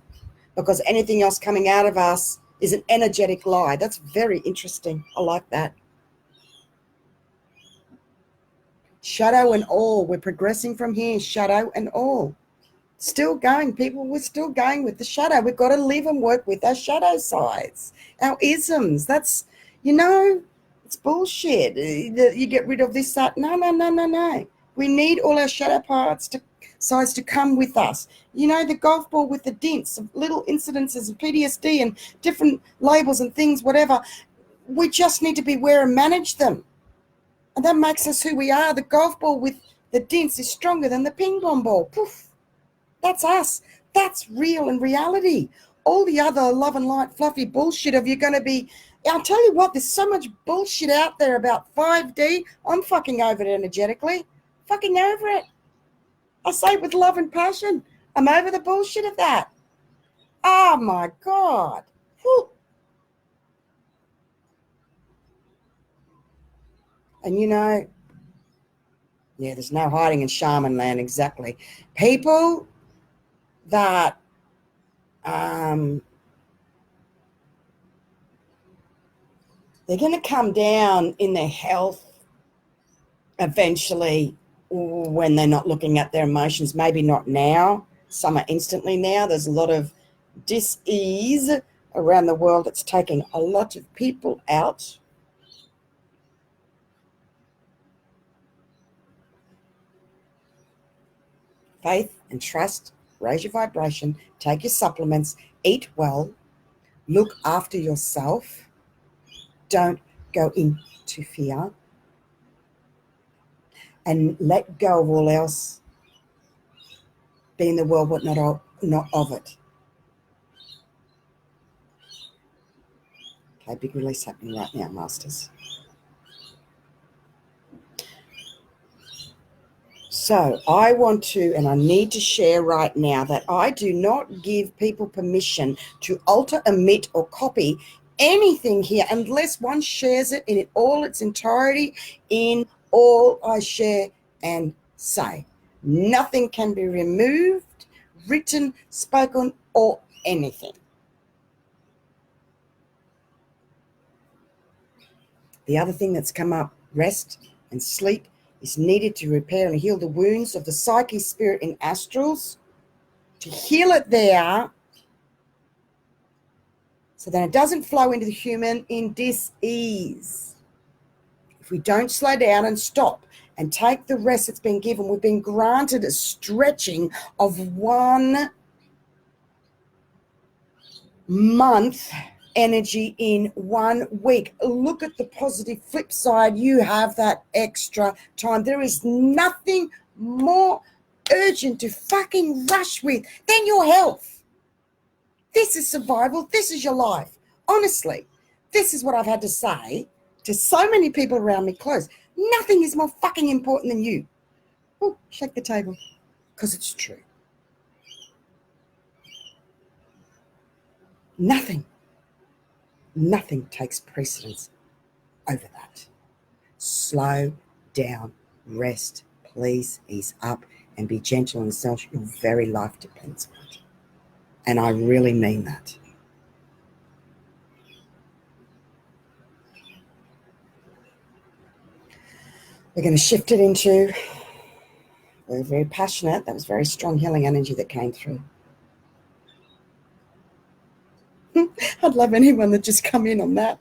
because anything else coming out of us is an energetic lie. That's very interesting. I like that. Shadow and all. We're progressing from here. Shadow and all. Still going, people. We're still going with the shadow. We've got to live and work with our shadow sides, our isms. That's, it's bullshit. You get rid of this, that. No. We need all our shadow sides to come with us. The golf ball with the dints of little incidences of PTSD and different labels and things, whatever. We just need to be aware and manage them. And that makes us who we are. The golf ball with the dints is stronger than the ping pong ball. Poof. That's us. That's real and reality. All the other love and light, fluffy bullshit of you're going to be... I'll tell you what, there's so much bullshit out there about 5D. I'm fucking over it energetically. Fucking over it. I say it with love and passion. I'm over the bullshit of that. Oh my God. Whew. And yeah, there's no hiding in shaman land, exactly. People that they're going to come down in their health eventually when they're not looking at their emotions. Maybe not now. Some are instantly now. There's a lot of dis-ease around the world. It's taking a lot of people out. Faith and trust, raise your vibration, take your supplements, eat well, look after yourself. Don't go into fear. And let go of all else. Be in the world, but not of it. Okay, big release happening right now, Masters. So I want to, and I need to share right now that I do not give people permission to alter, omit, or copy anything here unless one shares it in all its entirety in all I share and say. Nothing can be removed, written, spoken, or anything. The other thing that's come up, rest and sleep, is needed to repair and heal the wounds of the psyche, spirit, and astrals, to heal it there so that it doesn't flow into the human in dis-ease. If we don't slow down and stop and take the rest that's been given, we've been granted a stretching of 1 month energy in 1 week. Look at the positive flip side. You have that extra time. There is nothing more urgent to fucking rush with than your health. This is survival. This is your life. Honestly, this is what I've had to say to so many people around me close. Nothing is more fucking important than you. Oh, shake the table, because it's true. Nothing takes precedence over that. Slow down, rest, please ease up, and be gentle on yourself. Your very life depends on it. And I really mean that. We're going to shift it into, we're very passionate. That was very strong healing energy that came through. I'd love anyone that just come in on that.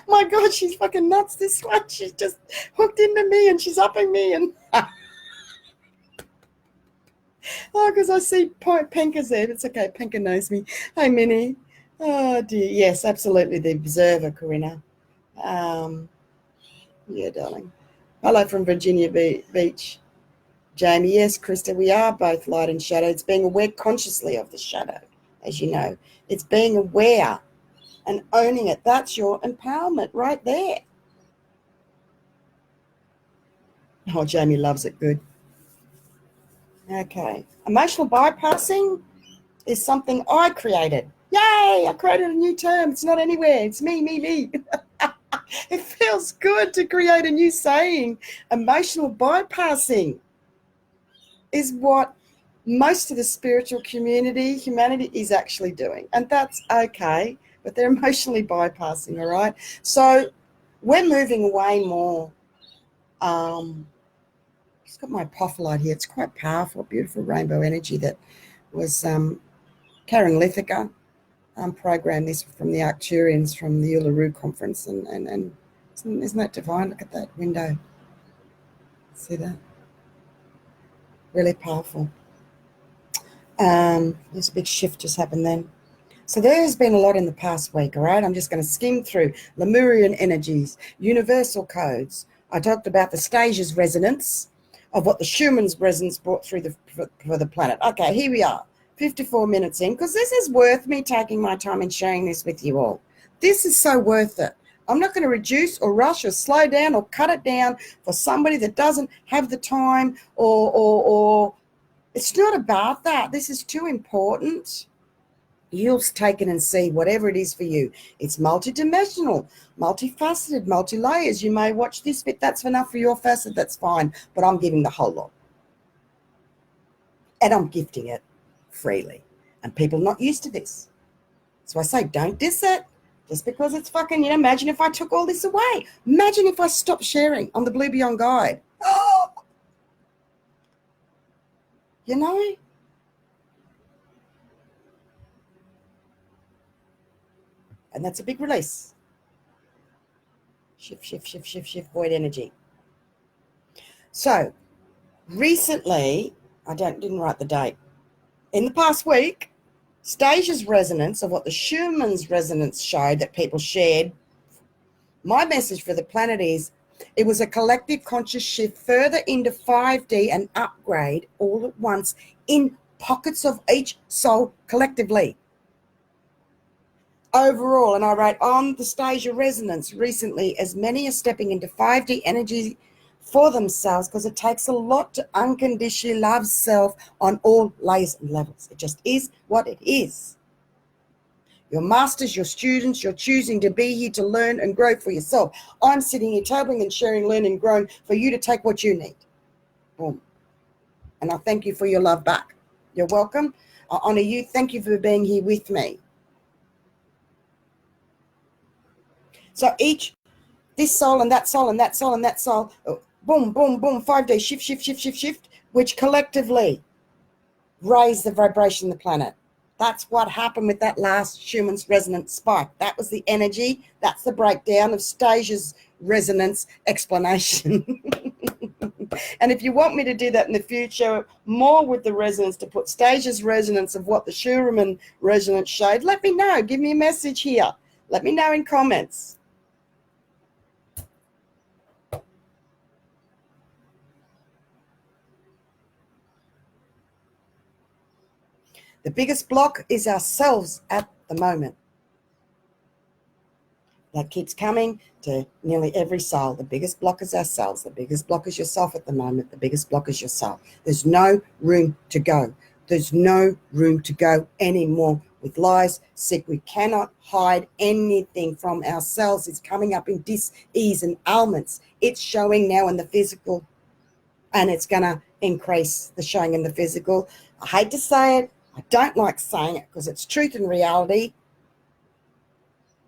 My God, she's fucking nuts, this one. She's just hooked into me and she's upping me. And oh, because I see Penka's there. It's okay, Penka knows me. Hey, Minnie. Oh, dear. Yes, absolutely. The observer, Corinna. Yeah, darling. Hello from Virginia Beach. Jamie, yes, Krista, we are both light and shadow. It's being aware consciously of the shadow, as you know. It's being aware and owning it. That's your empowerment right there. Oh, Jamie loves it. Good. Okay. Emotional bypassing is something I created. Yay! I created a new term. It's not anywhere. It's me. It feels good to create a new saying. Emotional bypassing is what most of the spiritual community, humanity, is actually doing. And that's okay, but they're emotionally bypassing, all right? So we're moving away more. Just got my apophyllite here. It's quite powerful, beautiful rainbow energy that was Karen Lithica programmed this from the Arcturians from the Uluru conference. And isn't that divine? Look at that window. See that? Really powerful. There's a big shift just happened then. So there has been a lot in the past week, all right? I'm just going to skim through Lemurian energies, universal codes. I talked about the stages resonance of what the Schumann's resonance brought through for the planet. Okay, here we are, 54 minutes in, because this is worth me taking my time and sharing this with you all. This is so worth it. I'm not going to reduce or rush or slow down or cut it down for somebody that doesn't have the time or It's not about that. This is too important. You'll take it and see whatever it is for you. It's multidimensional, multifaceted, multi-layers. You may watch this bit. That's enough for your facet. That's fine. But I'm giving the whole lot. And I'm gifting it freely. And people are not used to this. So I say, don't diss it. Just because it's fucking, imagine if I took all this away. Imagine if I stopped sharing on the Blue Beyond Guide. Oh! And that's a big release. Shift, void energy. So, recently, I didn't write the date. In the past week, Stasia's resonance of what the Schumann's resonance showed that people shared. My message for the planet is it was a collective conscious shift further into 5D and upgrade all at once in pockets of each soul collectively. Overall, and I wrote on the Stasia resonance recently, as many are stepping into 5D energy for themselves, because it takes a lot to unconditionally love self on all layers and levels. It just is what it is. Your masters, your students, you're choosing to be here to learn and grow for yourself. I'm sitting here tabling and sharing, learning, growing for you to take what you need. Boom. And I thank you for your love back. You're welcome. I honor you. Thank you for being here with me. So this soul and that soul and that soul and that soul, boom, boom, boom, 5D, shift, which collectively raise the vibration of the planet. That's what happened with that last Schumann's resonance spike. That was the energy. That's the breakdown of Stasia's resonance explanation. And if you want me to do that in the future, more with the resonance, to put Stasia's resonance of what the Schumann resonance showed, let me know. Give me a message here. Let me know in comments. The biggest block is ourselves at the moment. That keeps coming to nearly every soul. The biggest block is ourselves. The biggest block is yourself at the moment. The biggest block is yourself. There's no room to go. There's no room to go anymore with lies. Sick. We cannot hide anything from ourselves. It's coming up in dis-ease and ailments. It's showing now in the physical, and it's going to increase the showing in the physical. I hate to say it. I don't like saying it because it's truth and reality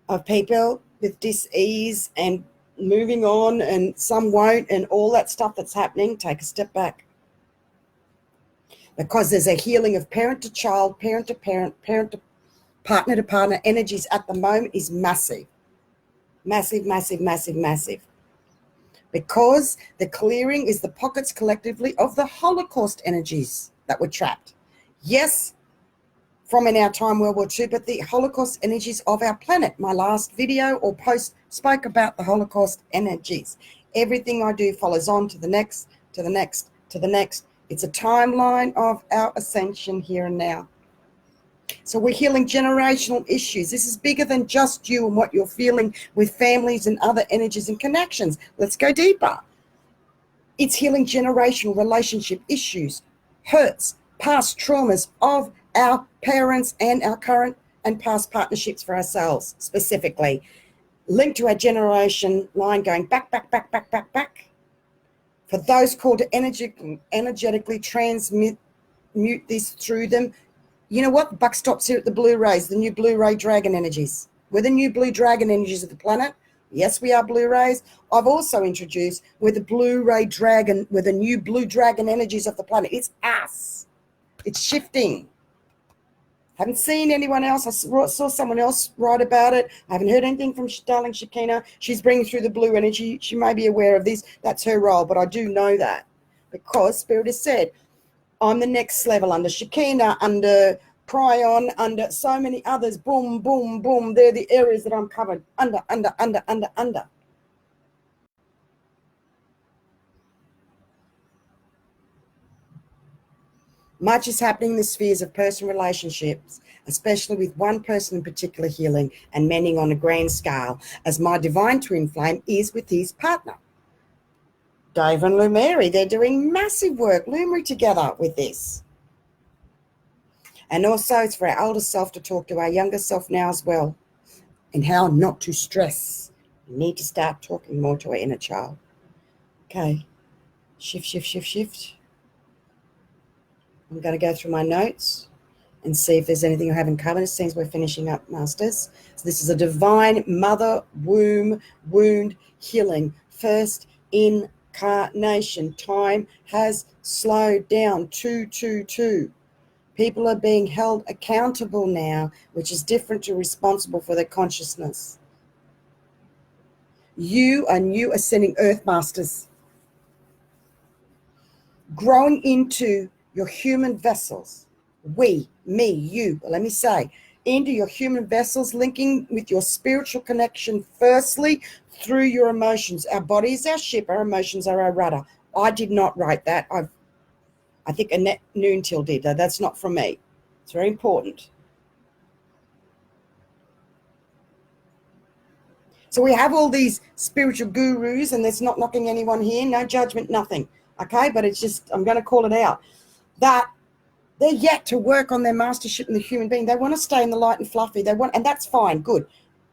of people with dis-ease and moving on, and some won't, and all that stuff that's happening. Take a step back. Because there's a healing of parent to child, parent to parent, parent to partner energies at the moment is massive. Massive, massive, massive, massive. Because the clearing is the pockets collectively of the Holocaust energies that were trapped. Yes, from in our time, World War II, but the Holocaust energies of our planet. My last video or post spoke about the Holocaust energies. Everything I do follows on to the next, to the next, to the next. It's a timeline of our ascension here and now. So we're healing generational issues. This is bigger than just you and what you're feeling with families and other energies and connections. Let's go deeper. It's healing generational relationship issues, hurts, past traumas of our parents and our current and past partnerships for ourselves specifically, linked to our generation line going back. For those called to energetically transmute this through them, you know what? The buck stops here at the Blu-rays, the new Blu-ray dragon energies. We're the new blue dragon energies of the planet. Yes, we are Blu-rays. I've also introduced we're the Blu-ray dragon, we're the new blue dragon energies of the planet. It's us. It's shifting. Haven't seen anyone else. I saw someone else write about it. I haven't heard anything from darling Shekinah. She's bringing through the blue energy. She may be aware of this. That's her role, but I do know that because Spirit has said, I'm the next level under Shekinah, under Prion, under so many others. Boom, boom, boom. They're the areas that I'm covered under. Much is happening in the spheres of personal relationships, especially with one person in particular healing and mending on a grand scale, as my divine twin flame is with his partner. Dave and Lumeri, they're doing massive work, Lumeri, together with this. And also it's for our older self to talk to our younger self now as well, and how not to stress. We need to start talking more to our inner child. Okay, shift. I'm going to go through my notes and see if there's anything I haven't covered. It seems we're finishing up, Masters. So this is a divine mother womb wound healing. First incarnation. Time has slowed down. 222. People are being held accountable now, which is different to responsible for their consciousness. You are new ascending earth masters, growing into your human vessels. We, me, you, but let me say, into your human vessels, linking with your spiritual connection, firstly, through your emotions. Our body is our ship, our emotions are our rudder. I did not write that. I think Annette Noontil did. That's not from me. It's very important. So we have all these spiritual gurus, and there's not knocking anyone here, no judgment, nothing. Okay, but it's just, I'm going to call it out, that they're yet to work on their mastership in the human being. They want to stay in the light and fluffy. And that's fine, good.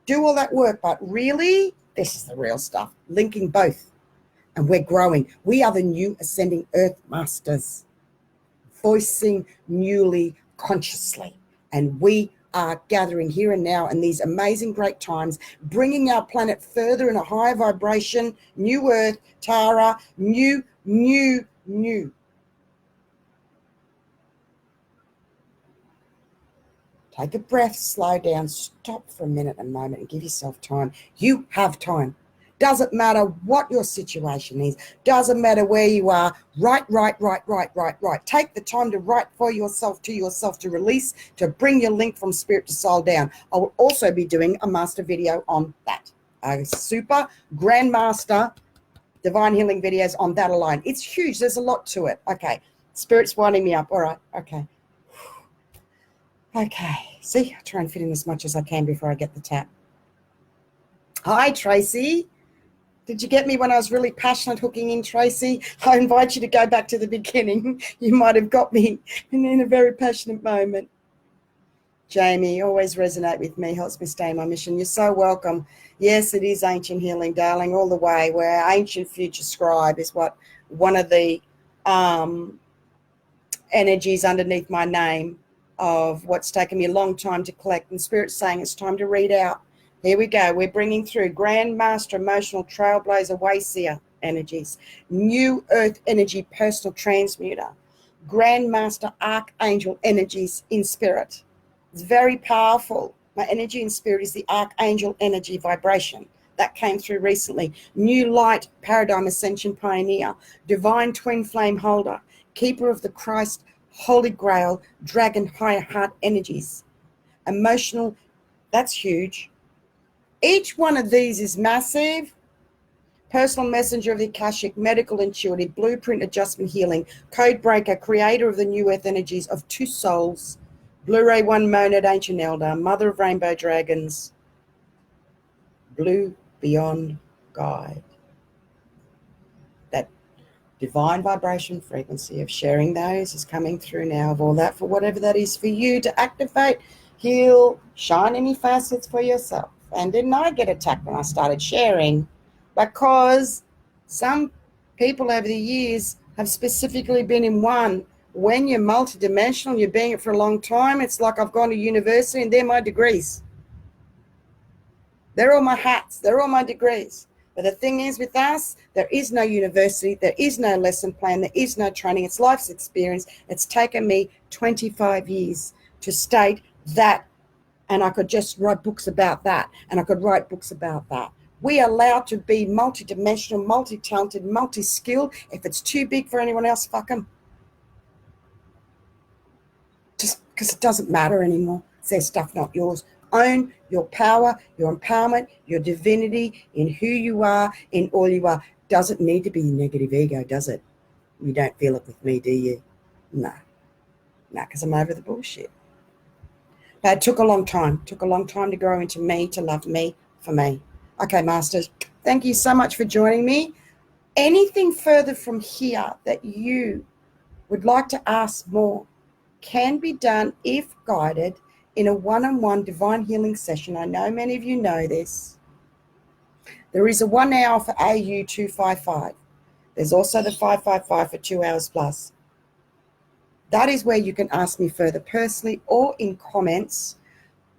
Do all that work, but really, this is the real stuff, linking both. And we're growing. We are the new ascending earth masters, voicing newly consciously. And we are gathering here and now in these amazing great times, bringing our planet further in a higher vibration, new earth, Tara, new. Take a breath, slow down, stop for a minute, a moment, and give yourself time. You have time. Doesn't matter what your situation is. Doesn't matter where you are. Right. Take the time to write for yourself, to release, to bring your link from spirit to soul down. I will also be doing a master video on that. A super grandmaster divine healing videos on that alone. It's huge. There's a lot to it. Okay. Spirit's winding me up. All right. Okay. See, I try and fit in as much as I can before I get the tap. Hi, Tracy. Did you get me when I was really passionate hooking in, Tracy? I invite you to go back to the beginning. You might have got me in a very passionate moment. Jamie, always resonate with me, helps me stay in my mission. You're so welcome. Yes, it is ancient healing, darling, all the way. Where ancient future scribe is what one of the energies underneath my name of what's taken me a long time to collect. And Spirit's saying it's time to read out. Here we go. We're bringing through Grand Master, Emotional Trailblazer, Wayseer energies, New Earth Energy, Personal Transmuter, Grand Master, Archangel energies in Spirit. It's very powerful. My energy in Spirit is the Archangel energy vibration. That came through recently. New Light, Paradigm Ascension Pioneer, Divine Twin Flame Holder, Keeper of the Christ, Holy Grail, Dragon Higher Heart energies. Emotional, that's huge. Each one of these is massive. Personal messenger of the Akashic, medical intuitive, blueprint adjustment healing, code breaker, creator of the new earth energies of two souls, Blu-ray one monad, ancient elder, mother of rainbow dragons, blue beyond guide. That divine vibration frequency of sharing those is coming through now, of all that, for whatever that is for you to activate, heal, shine any facets for yourself. And didn't I get attacked when I started sharing? Because some people over the years have specifically been in one. When you're multidimensional, you're being it for a long time, it's like I've gone to university and they're my degrees. They're all my hats. They're all my degrees. But the thing is with us, there is no university. There is no lesson plan. There is no training. It's life's experience. It's taken me 25 years to state that. And I could just write books about that. And I could write books about that. We are allowed to be multidimensional, multi-talented, multi-skilled. If it's too big for anyone else, fuck them. Just because it doesn't matter anymore. It's their stuff, not yours. Own your power, your empowerment, your divinity in who you are, in all you are. Doesn't need to be negative ego, does it? You don't feel it with me, do you? No, because I'm over the bullshit. But it took a long time. Took a long time to grow into me, to love me, for me. Okay, Masters, thank you so much for joining me. Anything further from here that you would like to ask more, can be done if guided in a one-on-one divine healing session. I know many of you know this. There is a 1 hour for AU 255. There's also the 555 for 2 hours plus. That is where you can ask me further personally or in comments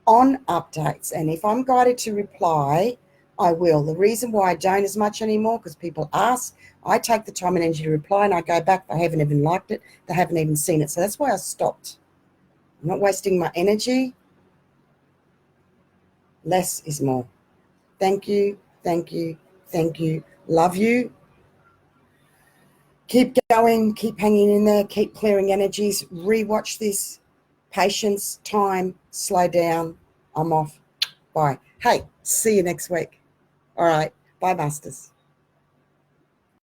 on updates. And if I'm guided to reply, I will. The reason why I don't as much anymore, because people ask, I take the time and energy to reply, and I go back. They haven't even liked it. They haven't even seen it. So that's why I stopped. I'm not wasting my energy. Less is more. Thank you, thank you, thank you. Love you. Keep going, keep hanging in there, keep clearing energies. Rewatch this. Patience, time, slow down. I'm off. Bye. Hey, see you next week. All right. Bye, Masters.